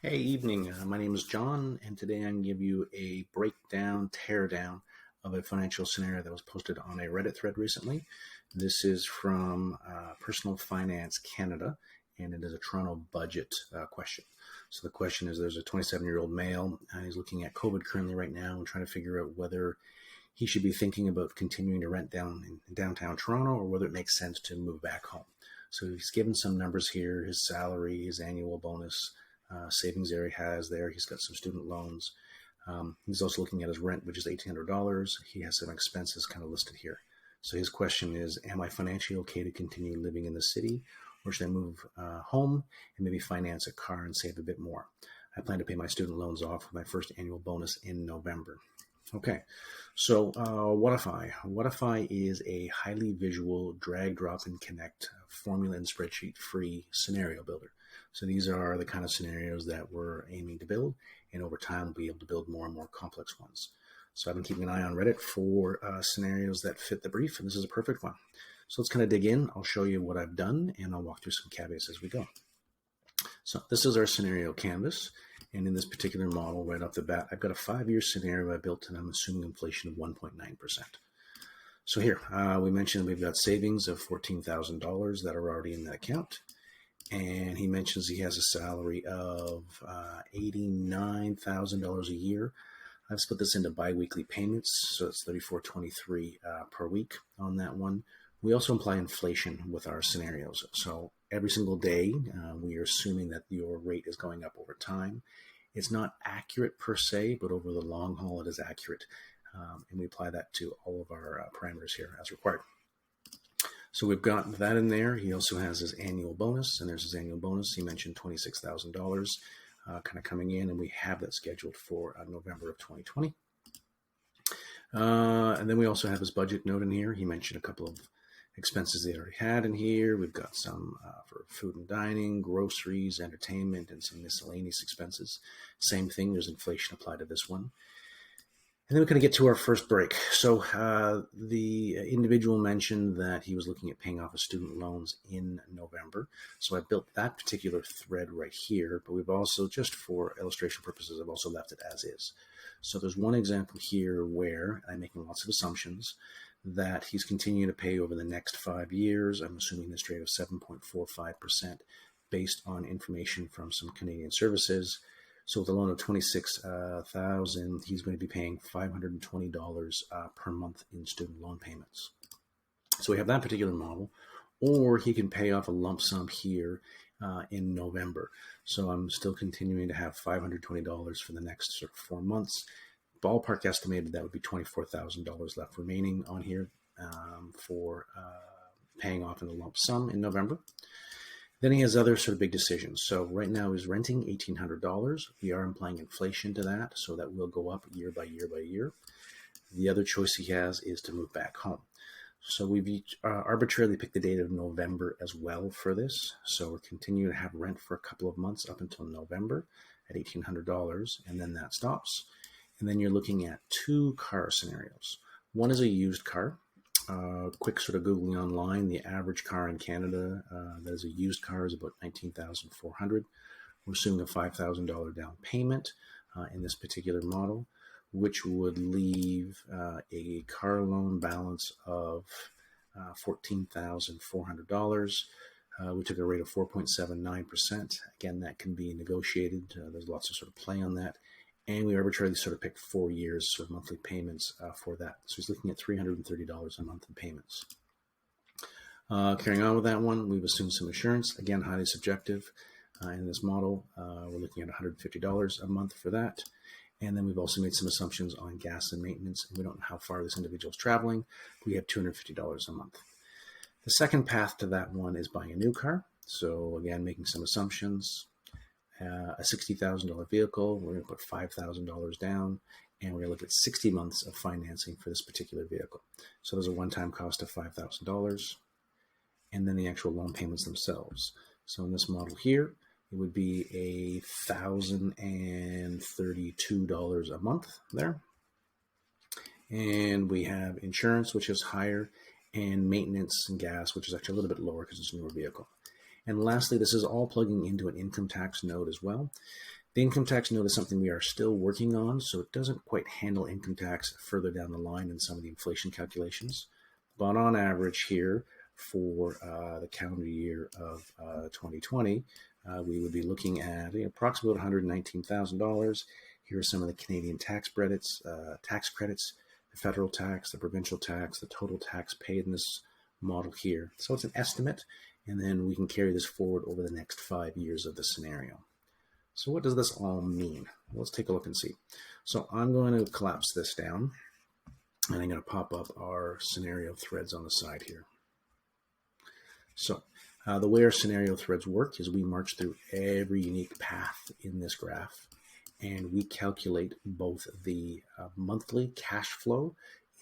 Hey, evening. My name is John, and today I'm going to give you a breakdown, teardown of a financial scenario that was posted on a Reddit thread recently. This is from Personal Finance Canada, and it is a Toronto budget question. So the question is, there's a 27-year-old male, and he's looking at COVID currently right now and trying to figure out whether he should be thinking about continuing to rent down in downtown Toronto or whether it makes sense to move back home. So he's given some numbers here, his salary, his annual bonus, savings area he has there. He's got some student loans. He's also looking at his rent, which is $1,800. He has some expenses kind of listed here. So his question is, am I financially okay to continue living in the city, or should I move home and maybe finance a car and save a bit more? I plan to pay my student loans off with my first annual bonus in November. Okay, so whatifi? Whatifi is a highly visual drag, drop, and connect formula and spreadsheet free scenario builder. So these are the kind of scenarios that we're aiming to build, and over time we'll be able to build more and more complex ones. So I've been keeping an eye on Reddit for scenarios that fit the brief, and this is a perfect one. So let's kind of dig in. I'll show you what I've done, and I'll walk through some caveats as we go. So this is our scenario canvas, and in this particular model, right off the bat, I've got a 5-year scenario I built, and I'm assuming inflation of 1.9%. So here, we mentioned we've got savings of $14,000 that are already in that account. And he mentions he has a salary of $89,000 a year. I've split this into biweekly payments, so it's $34.23 per week on that one. We also imply inflation with our scenarios. So every single day, we are assuming that your rate is going up over time. It's not accurate per se, but over the long haul, it is accurate. And we apply that to all of our parameters here as required. So we've got that in there. He also has his annual bonus, and there's his annual bonus. He mentioned $26,000 kind of coming in, and we have that scheduled for November of 2020. And then we also have his budget note in here. He mentioned a couple of expenses they already had in here. We've got some for food and dining, groceries, entertainment, and some miscellaneous expenses. Same thing, there's inflation applied to this one. And then we're going to get to our first break. So the individual mentioned that he was looking at paying off his student loans in November. So I built that particular thread right here, but we've also, just for illustration purposes, I've also left it as is. So there's one example here where I'm making lots of assumptions that he's continuing to pay over the next 5 years. I'm assuming this rate of 7.45% based on information from some Canadian services. So with a loan of $26,000, he's going to be paying $520 per month in student loan payments. So we have that particular model, or he can pay off a lump sum here in November. So I'm still continuing to have $520 for the next sort of 4 months. Ballpark estimated that would be $24,000 left remaining on here for paying off in a lump sum in November. Then he has other sort of big decisions. So right now he's renting $1,800. We are implying inflation to that, so that will go up year by year by year. The other choice he has is to move back home. So we've arbitrarily picked the date of November as well for this. So we're continuing to have rent for a couple of months up until November at $1,800, and then that stops. And then you're looking at 2 car scenarios. One is a used car. Quick sort of Googling online, the average car in Canada that is a used car is about $19,400. We're assuming a $5,000 down payment in this particular model, which would leave a car loan balance of $14,400. We took a rate of 4.79%. Again, that can be negotiated. There's lots of sort of play on that. And we arbitrarily sort of picked 4 years of monthly payments for that. So he's looking at $330 a month in payments. Carrying on with that one, we've assumed some insurance. Again, highly subjective. In this model, we're looking at $150 a month for that. And then we've also made some assumptions on gas and maintenance. And we don't know how far this individual is traveling. We have $250 a month. The second path to that one is buying a new car. So again, making some assumptions. A $60,000 vehicle, we're going to put $5,000 down, and we're going to look at 60 months of financing for this particular vehicle. So there's a one-time cost of $5,000, and then the actual loan payments themselves. So in this model here, it would be $1,032 a month there. And we have insurance, which is higher, and maintenance and gas, which is actually a little bit lower because it's a newer vehicle. And lastly, this is all plugging into an income tax node as well. The income tax note is something we are still working on, so it doesn't quite handle income tax further down the line in some of the inflation calculations. But on average here, for the calendar year of 2020, we would be looking at approximately $119,000. Here are some of the Canadian tax credits, the federal tax, the provincial tax, the total tax paid in this model here. So it's an estimate, and then we can carry this forward over the next 5 years of the scenario. So what does this all mean? Let's take a look and see. So I'm going to collapse this down, and I'm going to pop up our scenario threads on the side here. So the way our scenario threads work is we march through every unique path in this graph, and we calculate both the monthly cash flow,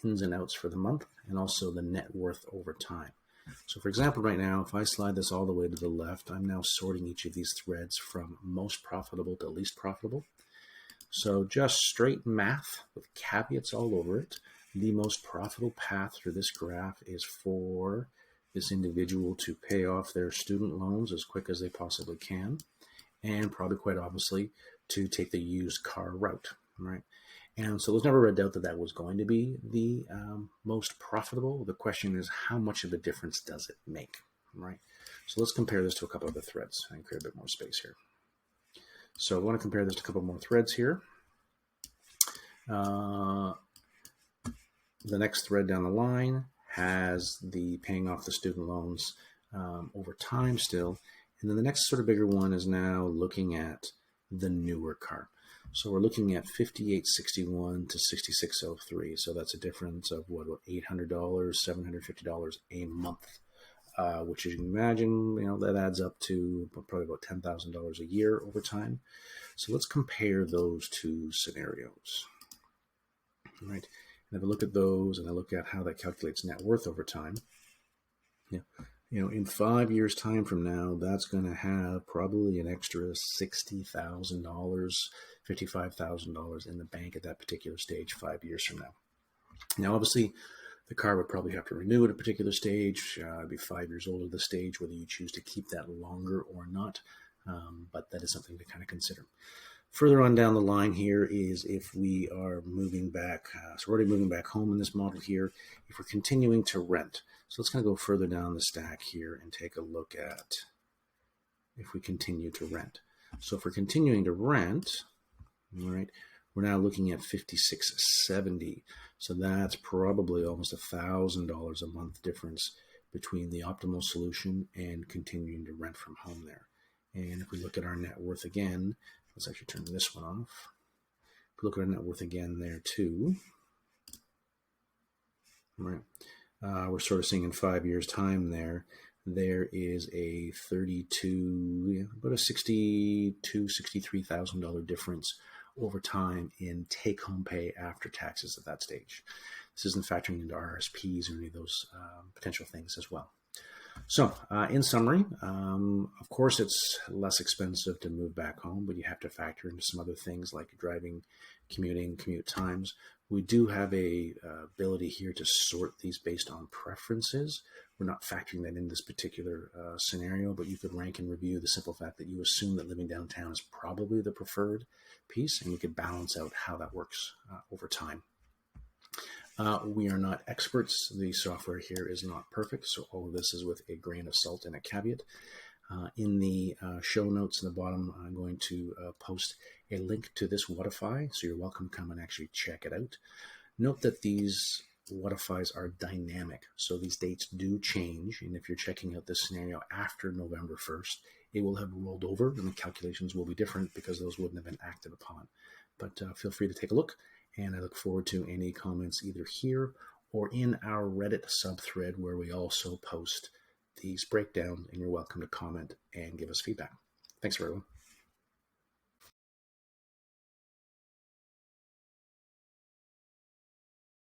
ins and outs for the month, and also the net worth over time. So for example, right now, if I slide this all the way to the left, I'm now sorting each of these threads from most profitable to least profitable. So just straight math with caveats all over it. The most profitable path through this graph is for this individual to pay off their student loans as quick as they possibly can, and probably quite obviously to take the used car route, right? And so there's never a doubt that that was going to be the most profitable. The question is, how much of a difference does it make, right? So let's compare this to a couple of the threads and create a bit more space here. So I want to compare this to a couple more threads here. The next thread down the line has the paying off the student loans over time still. And then the next sort of bigger one is now looking at the newer car. So we're looking at $5,861 to $6,603. So that's a difference of what, about $800, $750 a month, which as you can imagine, that adds up to probably about $10,000 a year over time. So let's compare those two scenarios, right? And if I look at those and I look at how that calculates net worth over time, in 5 years' time from now, that's going to have probably an extra $60,000, $55,000 in the bank at that particular stage 5 years from now. Now, obviously, the car would probably have to renew at a particular stage. It'd be 5 years old at the stage, whether you choose to keep that longer or not. But that is something to kind of consider. Further on down the line here is if we are moving back, so we're already moving back home in this model here, if we're continuing to rent. So let's kind of go further down the stack here and take a look at if we continue to rent. So if we're continuing to rent, all right, we're now looking at $5,670. So that's probably almost $1,000 a month difference between the optimal solution and continuing to rent from home there. And if we look at our net worth again, let's actually turn this one off. If we look at our net worth again there too, right? We're sort of seeing in 5 years' time there is a about a $63,000 difference over time in take-home pay after taxes at that stage. This isn't factoring into RSPs or any of those potential things as well. So in summary, of course, it's less expensive to move back home, but you have to factor into some other things like driving, commute times. We do have a ability here to sort these based on preferences. We're not factoring that in this particular scenario, but you could rank and review the simple fact that you assume that living downtown is probably the preferred piece, and we could balance out how that works over time. We are not experts. The software here is not perfect, so all of this is with a grain of salt and a caveat. In the show notes in the bottom, I'm going to post a link to this whatifi, so you're welcome to come and actually check it out. Note that these whatifis are dynamic, so these dates do change, and if you're checking out this scenario after November 1st, it will have rolled over, and the calculations will be different because those wouldn't have been acted upon. But feel free to take a look. And I look forward to any comments either here or in our Reddit subthread where we also post these breakdowns, and you're welcome to comment and give us feedback. Thanks, everyone.